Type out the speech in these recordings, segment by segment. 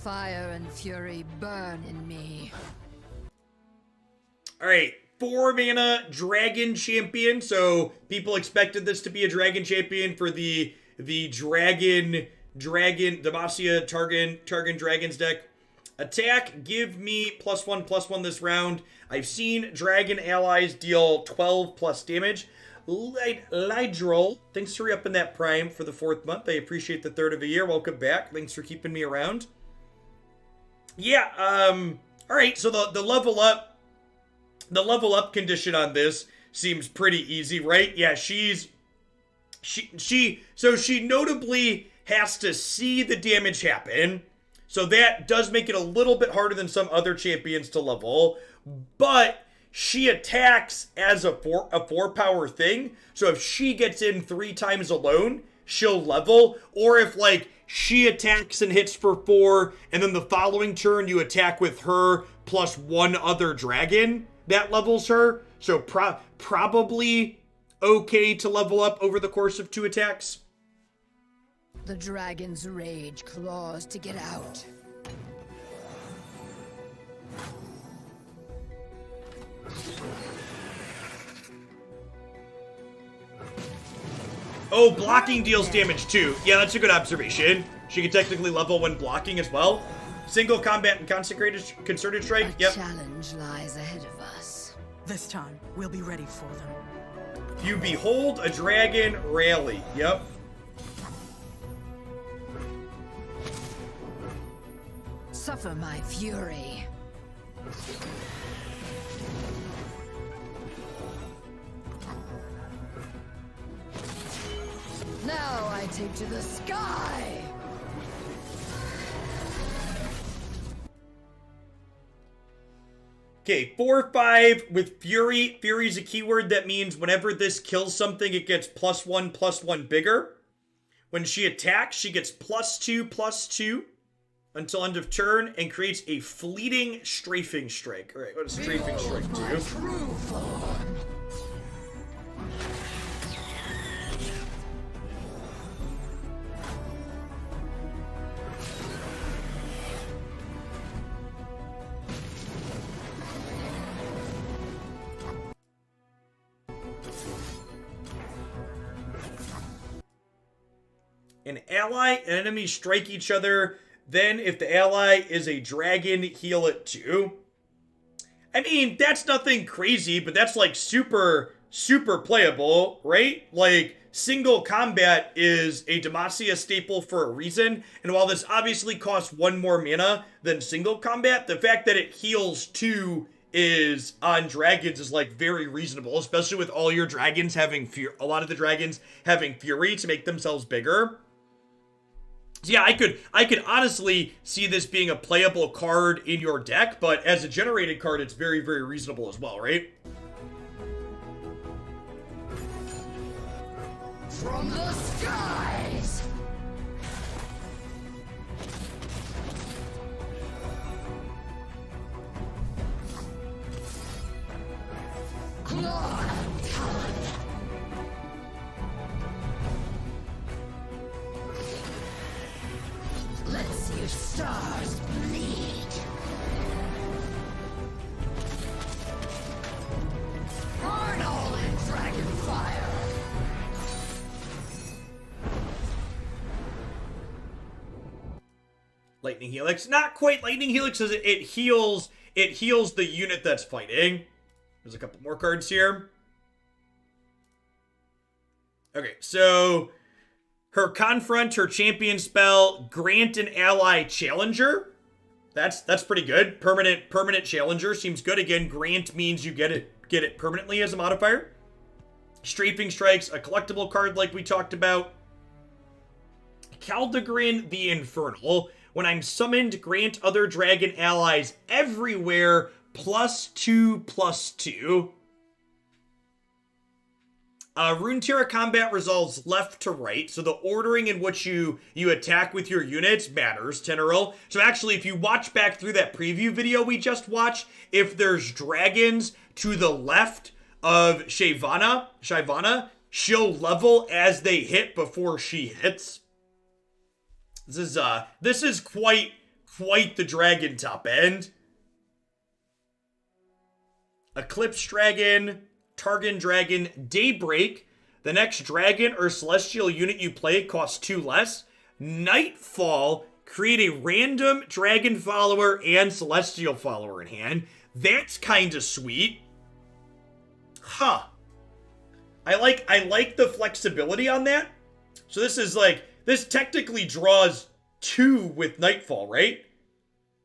Fire and fury burn in me. Alright, 4 mana dragon champion. So people expected this to be a dragon champion for the dragon Demacia Targon Dragons deck. Attack, give me +1/+1 this round. I've seen dragon allies deal 12 plus damage. Lydrol, thanks for re-upping that prime for the 4th month. I appreciate the 3rd of the year. Welcome back. Thanks for keeping me around. Yeah, alright, so the level up condition on this seems pretty easy, right? Yeah, she notably has to see the damage happen. So that does make it a little bit harder than some other champions to level, but she attacks as a 4 power thing. So if she gets in 3 times alone, she'll level. Or if like she attacks and hits for 4, and then the following turn you attack with her plus 1 other dragon, that levels her. So probably okay to level up over the course of 2 attacks. The dragon's rage claws to get out. Oh, blocking deals damage too. Yeah, that's a good observation. She can technically level when blocking as well. Single combat and concerted strike. Yep. Challenge lies ahead of us. This time, we'll be ready for them. You behold a dragon rally. Yep. Suffer my fury. Now I take to the sky! Okay, 4/5 with Fury. Fury's a keyword that means whenever this kills something, it gets +1/+1 bigger. When she attacks, she gets +2/+2 until end of turn and creates a fleeting strafing strike. All right, what does strafing strike do? An ally and enemy strike each other. Then, if the ally is a dragon, heal it too. I mean, that's nothing crazy, but that's like super playable, right? Like, single combat is a Demacia staple for a reason. And while this obviously costs 1 more mana than single combat, the fact that it heals 2 is on dragons is like very reasonable, especially with all your dragons having a lot of the dragons having fury to make themselves bigger. So yeah, I could honestly see this being a playable card in your deck, but as a generated card, it's very, very reasonable as well, right? From the skies! Claw and talon! Let's see your stars bleed! Burn all in dragon fire! Lightning Helix. Not quite Lightning Helix, as it heals the unit that's fighting. There's a couple more cards here. Okay, so her Confront, her champion spell, grant an ally challenger. That's pretty good. Permanent challenger seems good. Again, grant means you get it permanently as a modifier. Strafing Strikes, a collectible card like we talked about. Kaldegrin the Infernal. When I'm summoned, grant other dragon allies everywhere +2/+2. Runeterra combat resolves left to right, so the ordering in which you attack with your units matters, Tenoril. So actually, if you watch back through that preview video we just watched, if there's dragons to the left of Shyvana, she'll level as they hit before she hits. This is quite quite the dragon top end. Eclipse Dragon, Targon Dragon, Daybreak. The next dragon or celestial unit you play costs 2 less. Nightfall, create a random dragon follower and celestial follower in hand. That's kind of sweet. Huh. I like the flexibility on that. So this is like, this technically draws 2 with Nightfall, right?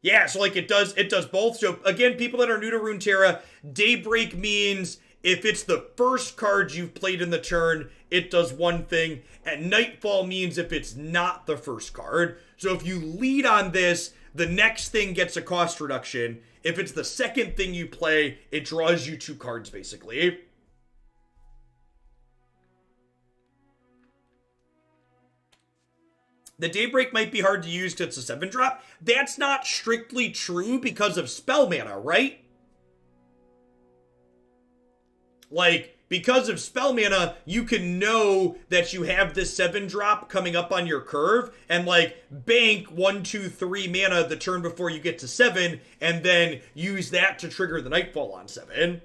Yeah, so like it does both. So again, people that are new to Runeterra, Daybreak means if it's the first card you've played in the turn, it does one thing. And Nightfall means if it's not the first card. So if you lead on this, the next thing gets a cost reduction. If it's the second thing you play, it draws you 2 cards basically. The Daybreak might be hard to use because it's a 7-drop. That's not strictly true because of spell mana, right? Like, because of spell mana, you can know that you have this 7-drop coming up on your curve and, like, bank 1, 2, 3 mana the turn before you get to 7 and then use that to trigger the Nightfall on 7.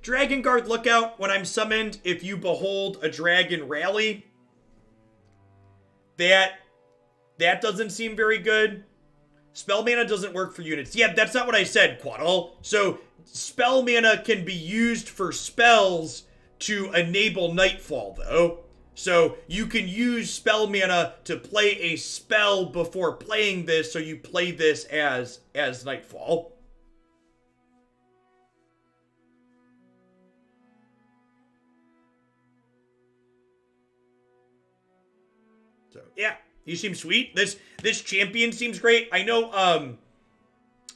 Dragon Guard Lookout, when I'm summoned, if you behold a dragon rally, that doesn't seem very good. Spell mana doesn't work for units. Yeah, that's not what I said, Quaddle. So, spell mana can be used for spells to enable Nightfall, though. So, you can use spell mana to play a spell before playing this, so you play this as Nightfall. So, yeah, you seem sweet. This champion seems great. I know,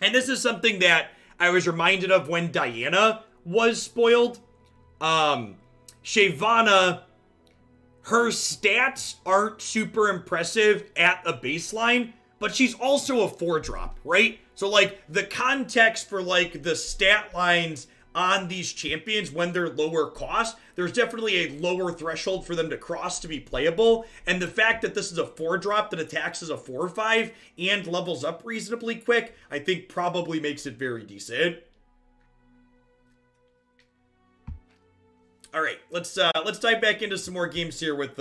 and this is something that I was reminded of when Diana was spoiled. Shyvana, her stats aren't super impressive at the baseline, but she's also a 4-drop, right? So, like, the context for, like, the stat lines on these champions when they're lower cost, there's definitely a lower threshold for them to cross to be playable, and the fact that this is a 4-drop that attacks as a 4/5 and levels up reasonably quick, I think probably makes it very decent. All right, let's dive back into some more games here with